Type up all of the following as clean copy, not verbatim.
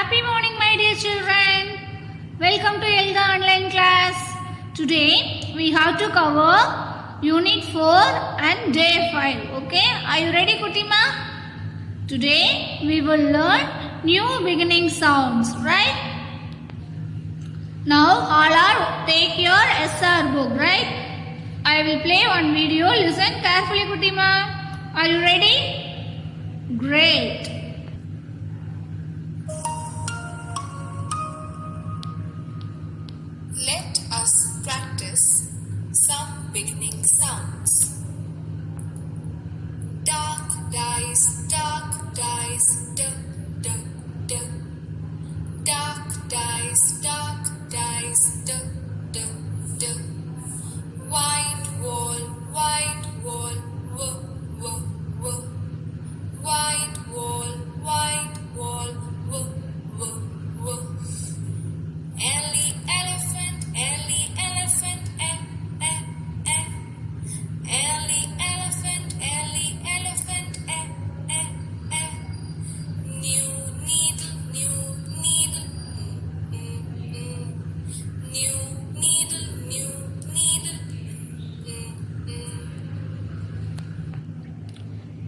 Happy morning, my dear children. Welcome to Elga online class. Today we have to cover Unit 4 and Day 5. Okay, are you ready, Kutima? Today we will learn new beginning sounds, right? Now all are take your SR book, right? I will play one video. Listen carefully, Kutima. Are you ready? Great. Let us practice some beginning sounds. Dark dice, d, d, d. Dark dice, d, d, d. White wall, w, w. White wall, w, w. Elephant, elephant, e. Elephant, elephant, e. New needle, new needle, new needle,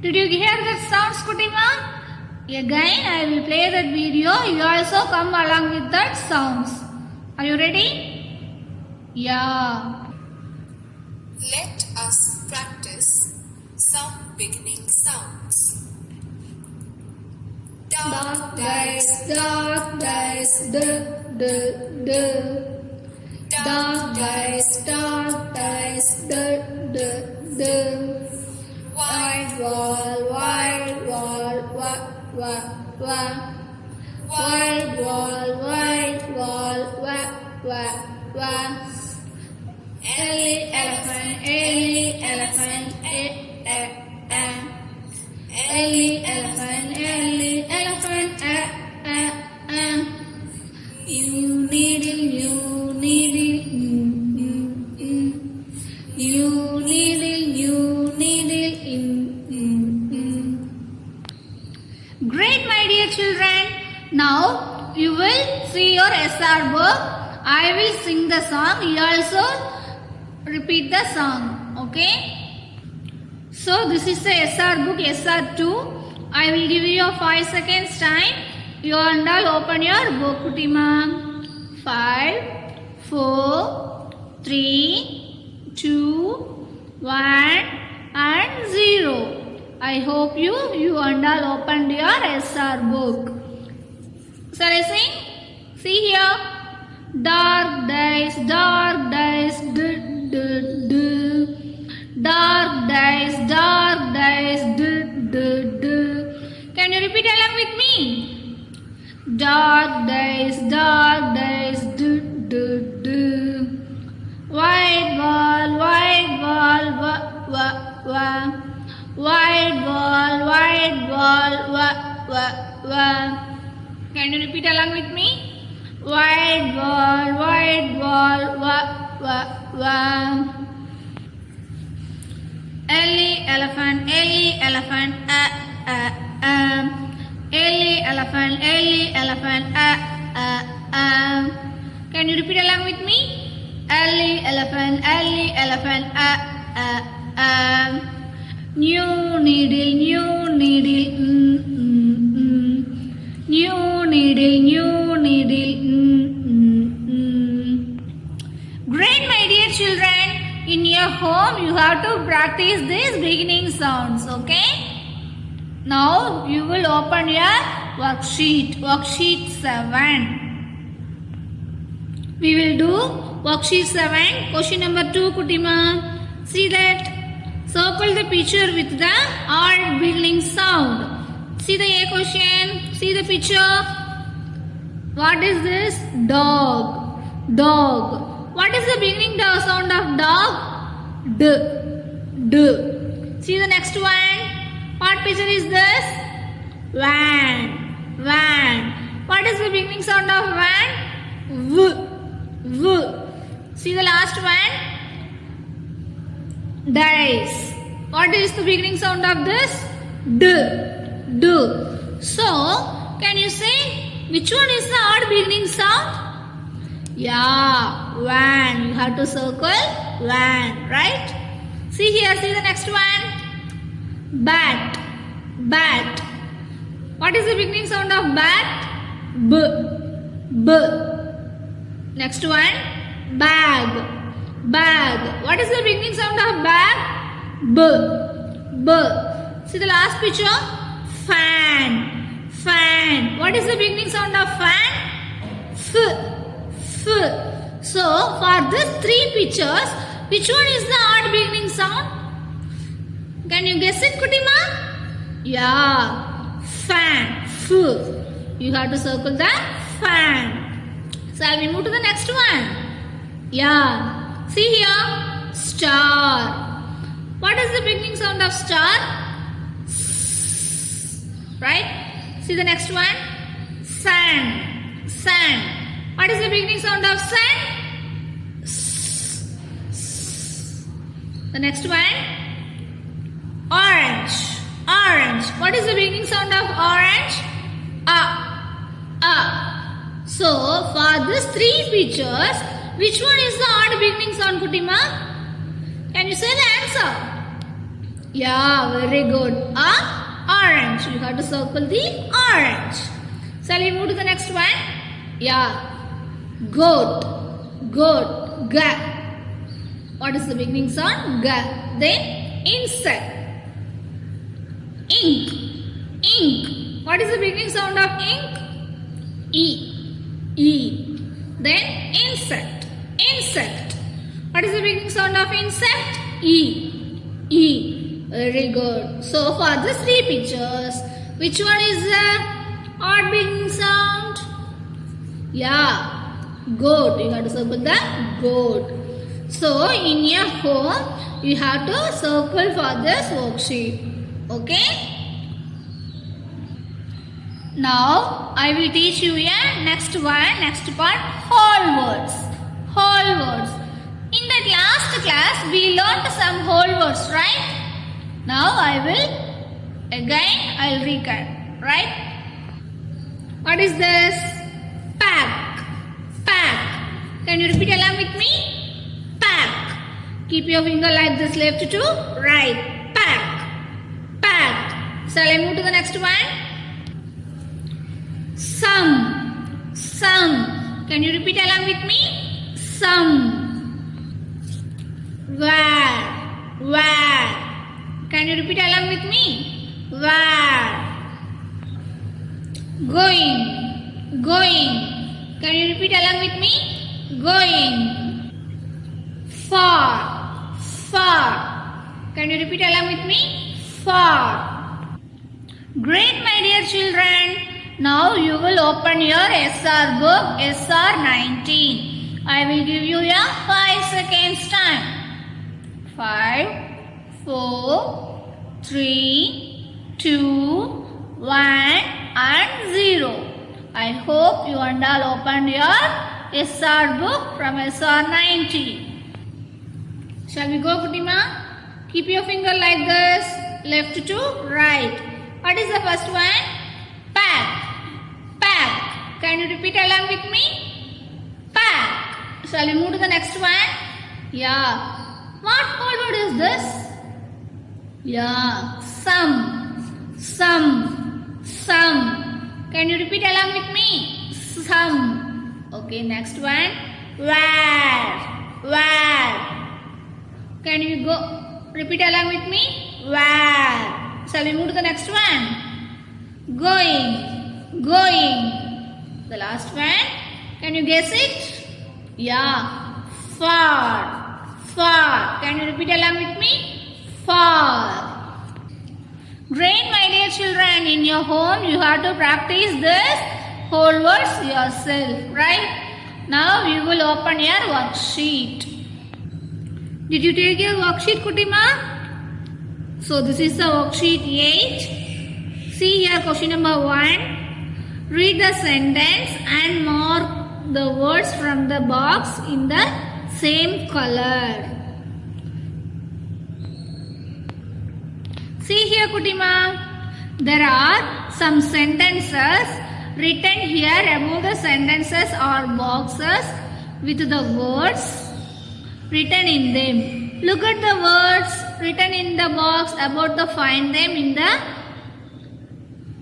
Did you hear that sounds, Kutima? Again, I will play that video. You also come along with that sounds. Are you ready? Yeah. Let us practice some beginning sounds. Dark dice, d, d, d. Dark dice, d, d, d. White wall, white wall, wa. White wall, wa. Elephant, elephant, e. Elephant, elephant, e. New needle, new needle, new needle, Great, my dear children. Now you will see your SR book. I will sing the song. You also repeat the song. Okay? So this is the SR book, SR2. I will give you a 5 seconds time. You and all open your book, Kutima. 5, 4, 3, 2, 1 and 0. I hope you and all opened your SR book. Shall I sing? See here. Dark dice, d, d, d. Dark dice, d, d, d. Can you repeat along with me? Dark dice, d, d, d. White ball, wa. White ball, wa. Can you repeat along with me? White ball, wa. Elephant, elephant, elephant, Can you repeat along with me? Elephant, New needle, new needle, new needle, Great, my dear children. In your home, you have to practice these beginning sounds, okay? Now, you will open your worksheet 7. We will do worksheet 7, question number 2, Kutima. See that? Circle the picture with the odd beginning sound. See the A question. See the picture. What is this? Dog. What is the beginning sound of dog? D. See the next one. What picture is this? Van. What is the beginning sound of van? V. See the last one? Dice. What is the beginning sound of this? D. So, can you say Which one is the odd beginning sound? Yeah, van. You have to circle van, right? See here, see the next one. Bat. Bat. What is the beginning sound of bat? B. B. Next one. Bag. Bag. What is the beginning sound of bag? B. B. See the last picture? Fan. Fan. What is the beginning sound of fan? F. F. So, for these three pictures, which one is the odd beginning sound? Can you guess it, Kutima? Yeah. Fan. F. You have to circle the fan. Shall we move to the next one? Yeah. See here. Star. What is the beginning sound of star? Right? See the next one. Sun. Sun. What is the beginning sound of sun? The next one. Orange. Orange. What is the beginning sound of orange? So, for these three pictures, which one is the odd beginning sound, Kutima? Can you say the answer? Yeah, very good. Orange. You have to circle the orange. Shall we move to the next one? Yeah. Goat. Goat. G. What is the beginning sound? G. Then insect. Ink. Ink. What is the beginning sound of ink? E. E. Then insect. Insect. What is the beginning sound of insect? E. E. Very good. So for these three pictures, which one is the odd beginning sound? Yeah. Goat. You have to circle the goat. So in your home, you have to circle for this worksheet. Okay? Now I will teach you next part, whole words. Whole words. In that last class, we learned some whole words, right? Now I will recap, right? What is this? Pack. Pack. Can you repeat along with me? Pack. Keep your finger like this, left to right. Pack. Pack. Shall I move to the next one? Some. Some. Can you repeat along with me? Some. Where. Can you repeat along with me? Where. Going. Can you repeat along with me? Going. Far. Can you repeat along with me? Far. Great, my dear children. Now you will open your SR book, SR 19. I will give you a 5 seconds time. 5, 4, 3, 2, 1 and 0. I hope you and all opened your SR book from SR 19. Shall we go, Kutima? Keep your finger like this, left to right. What is the first one? Pack. Can you repeat along with me? Pack. Shall we move to the next one? Yeah. What whole word is this? Yeah. Some. Can you repeat along with me? Some. Okay, next one. Where. Can you repeat along with me? Where. Shall we move to the next one? Going. The last one. Can you guess it? Yeah. Far. Can you repeat along with me? Far. Great, my dear children. In your home, you have to practice this whole words yourself, right? Now you will open your worksheet. Did you take your worksheet, Kutima? So this is the worksheet 8. See here, question number 1. Read the sentence and mark the words from the box in the same color. See here, Kutima. There are some sentences written here above the sentences or boxes with the words written in them. Look at the words written in the box about the find them in the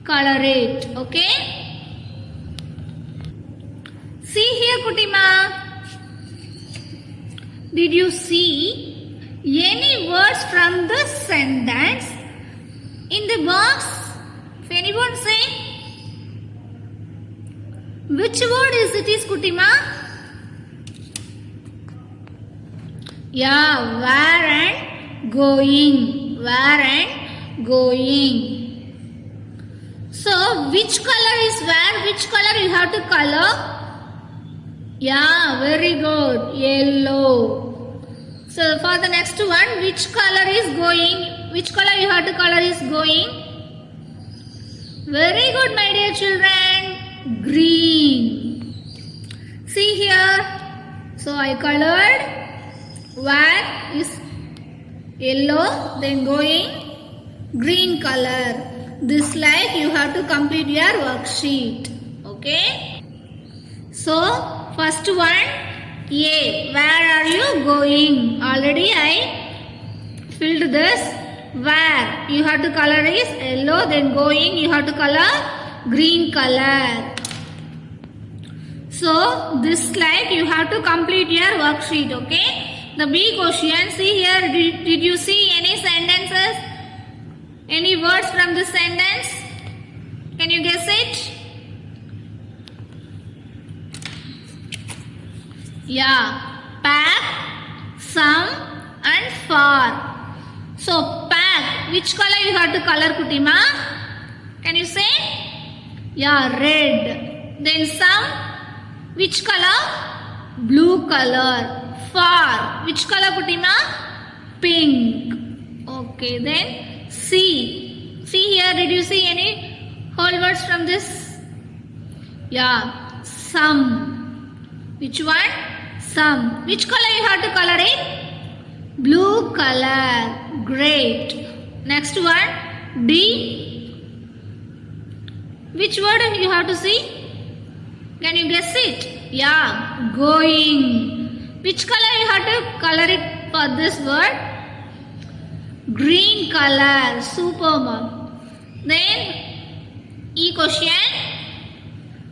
color it. Okay. See here Kutima. Did you see any words from the sentence in the box? If anyone say, which word is it is Kutima? Yeah, where and going. Where and going. So, which color is where? Which color you have to color? Yeah, very good. Yellow. So, for the next one, which color is going? Which color you have to color is going? Very good, my dear children. Green. See here. So, I colored. Where is yellow, then going green color. This like you have to complete your worksheet. Okay. So, first one, A. Where are you going? Already I filled this. Where? You have to color is yellow, then going you have to color green color. So, this like you have to complete your worksheet. Okay. The B question, see here, did you see any sentences? Any words from the sentence? Can you guess it? Yeah, pack, some and far. So, pack, which color you have to color Kutima? Can you say? Yeah, red. Then some, which color? Blue color. Far, which color Kutima? Pink. Okay, then C. See here, did you see any whole words from this? Yeah, some. Which one? Some. Which color you have to color it? Blue color. Great. Next one, D. Which word you have to see? Can you guess it? Yeah, going. Which color you have to color it for this word? Green color. Super mom. Then E question.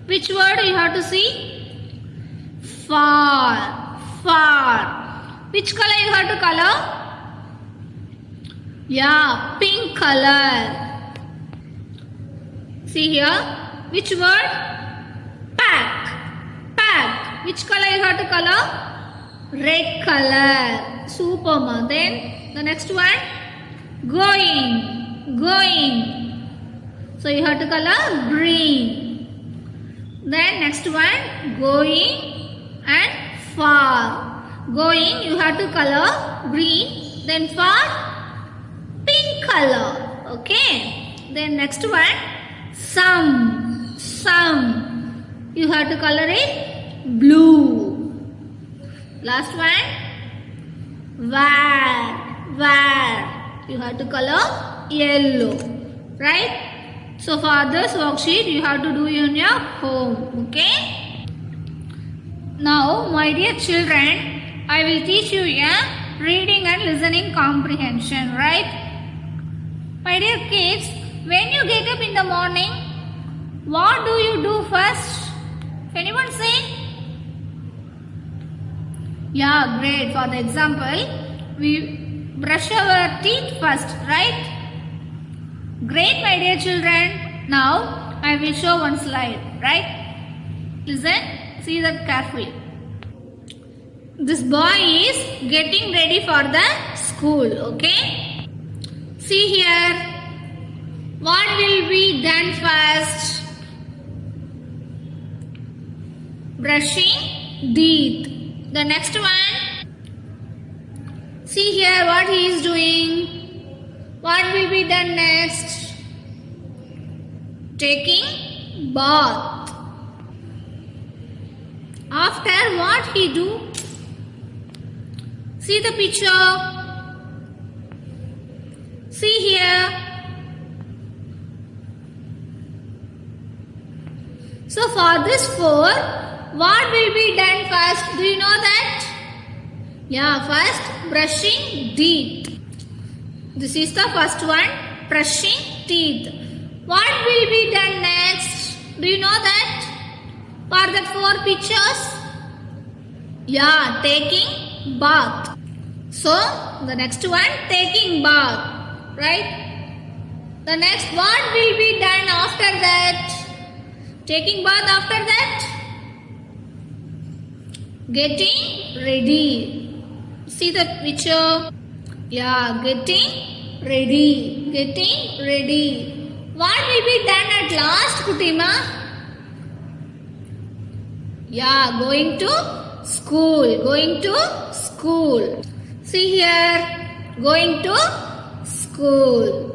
Which word you have to see? Far. Far. Which color you have to color? Yeah, pink color. See here. Which word? Pack. Pack. Which color you have to color? Red color. Super ma. Then the next one, going. Going. So you have to color green. Then next one, going and far. Going you have to color green. Then far, pink color. Okay. Then next one, some. Some. You have to color it blue. Last one, where you have to color yellow, right? So for this worksheet you have to do in your home, okay? Now my dear children, I will teach you a reading and listening comprehension, right? My dear kids, when you get up in the morning, what do you do first? If anyone say? Yeah, great. For the example, we brush our teeth first, right? Great, my dear children. Now, I will show one slide, right? Listen, see that carefully. This boy is getting ready for the school, okay? See here. What will be done first? Brushing teeth. The next one, see here what he is doing. What will be done next? Taking bath. After what he do? See the picture. See here. So for this 4, what will be done first? Do you know that? Yeah, first brushing teeth. This is the first one, brushing teeth. What will be done next? Do you know that? For the 4 pictures? Yeah, taking bath. So, the next one, taking bath. Right? The next, what will be done after that? Taking bath after that? Getting ready. See the picture? Yeah, getting ready. Getting ready. What will be done at last, Kutima? Yeah, going to school. Going to school. See here. Going to school.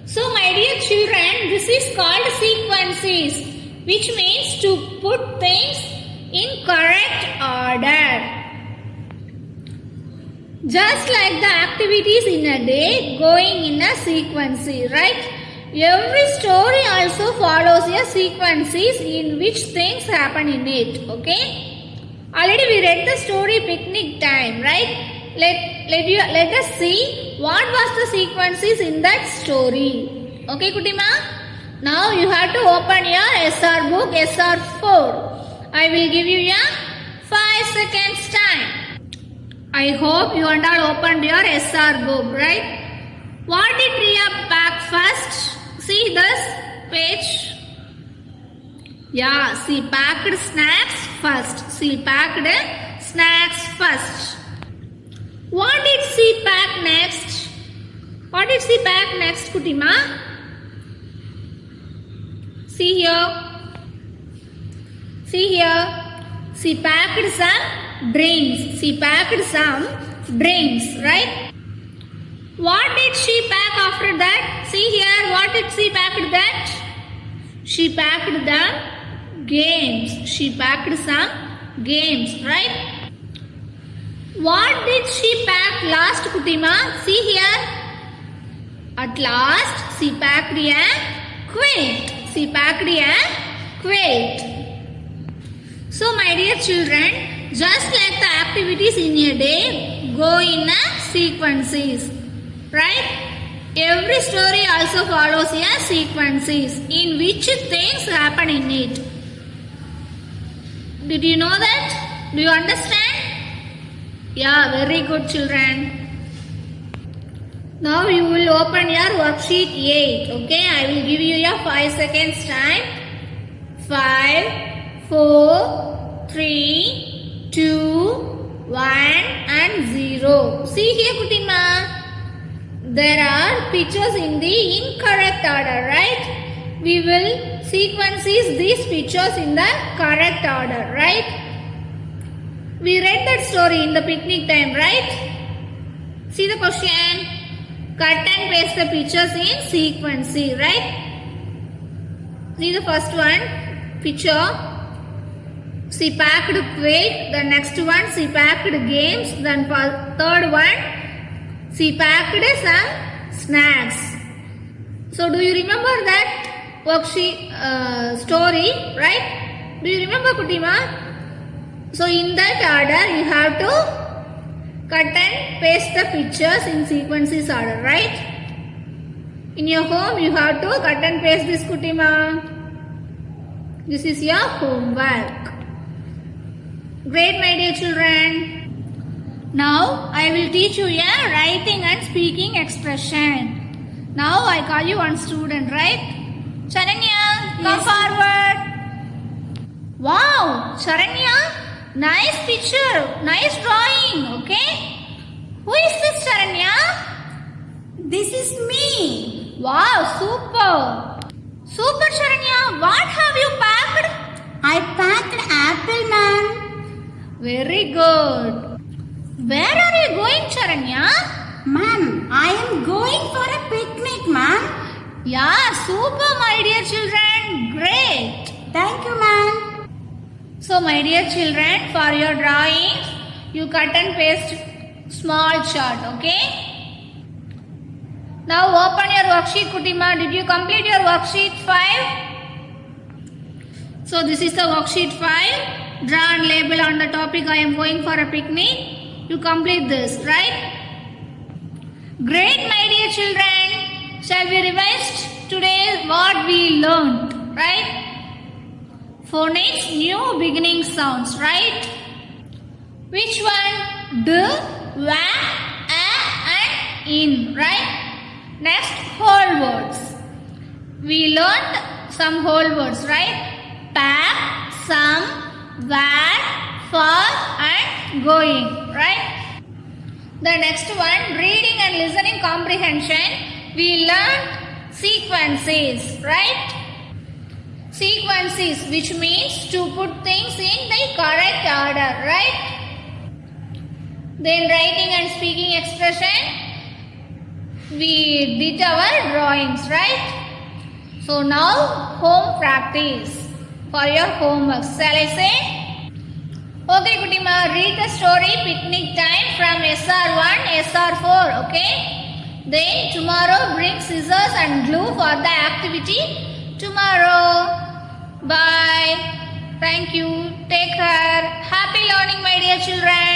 So, my dear children, this is called sequences, which means to put things in correct order. Just like the activities in a day going in a sequence, right? Every story also follows a sequences in which things happen in it. Okay? Already we read the story Picnic Time, right? Let us see what was the sequences in that story. Okay, Kutima? Now you have to open your SR book, SR4. I will give you a 5 seconds time. I hope you and all opened your SR book, right? What did Riya pack first? See this page. Yeah, she packed snacks first. She packed snacks first. What did she pack next? What did she pack next, Kutima? See here. See here. She packed some drinks. She packed some drinks, right? What did she pack after that? See here. What did she pack that? She packed the games. She packed some games, right? What did she pack last, Kutima? See here. At last, she packed a quilt. She packed a quilt. So, my dear children, just like the activities in a day go in a sequences, right? Every story also follows a sequences in which things happen in it. Did you know that? Do you understand? Yeah, very good children. Now you will open your worksheet 8. Okay, I will give you your 5 seconds time. 5, 4, 3, 2, 1 and 0. See here, Kutima. There are pictures in the incorrect order, right? We will sequences these pictures in the correct order, right? We read that story in the Picnic Time, right? See the question. Cut and paste the pictures in sequence, right? See the first one, picture. She packed quilt. The next one, she packed games. Then third one, she packed some snacks. So do you remember that worksheet story, right? Do you remember, Kutima? So in that order, you have to cut and paste the pictures in sequences order, right? In your home, you have to cut and paste this, Kutima. This is your homework. Great, my dear children. Now, I will teach you a writing and speaking expression. Now, I call you one student, right? Charanya, come forward. Wow, Charanya. Nice picture, nice drawing, okay? Who is this, Charanya? This is me. Wow, super. Super, Charanya. What have you packed? I packed apple, ma'am. Very good. Where are you going, Charanya? Ma'am, I am going for a picnic, ma'am. Yeah, super, my dear children. Great. Thank you, ma'am. So, my dear children, for your drawings, you cut and paste small chart, okay? Now, open your worksheet, Kutima. Did you complete your worksheet 5? So this is the worksheet 5. Draw and label on the topic I am going for a picnic. You complete this, right? Great, my dear children. Shall we revise today what we learned, right? Phonics, new beginning sounds, right? Which one? D, wa, a and in, right? Next, whole words. We learned some whole words, right? Pack, some, where, for and going, right? The next one, reading and listening comprehension. We learned sequences, right? Sequences, which means to put things in the correct order, right? Then writing and speaking expression. We did our drawings, right? So now home practice for your homework. Shall I say? Okay, Kutima, read the story Picnic Time from SR1, SR4, okay? Then tomorrow bring scissors and glue for the activity tomorrow. Bye. Thank you. Take care. Happy learning, my dear children.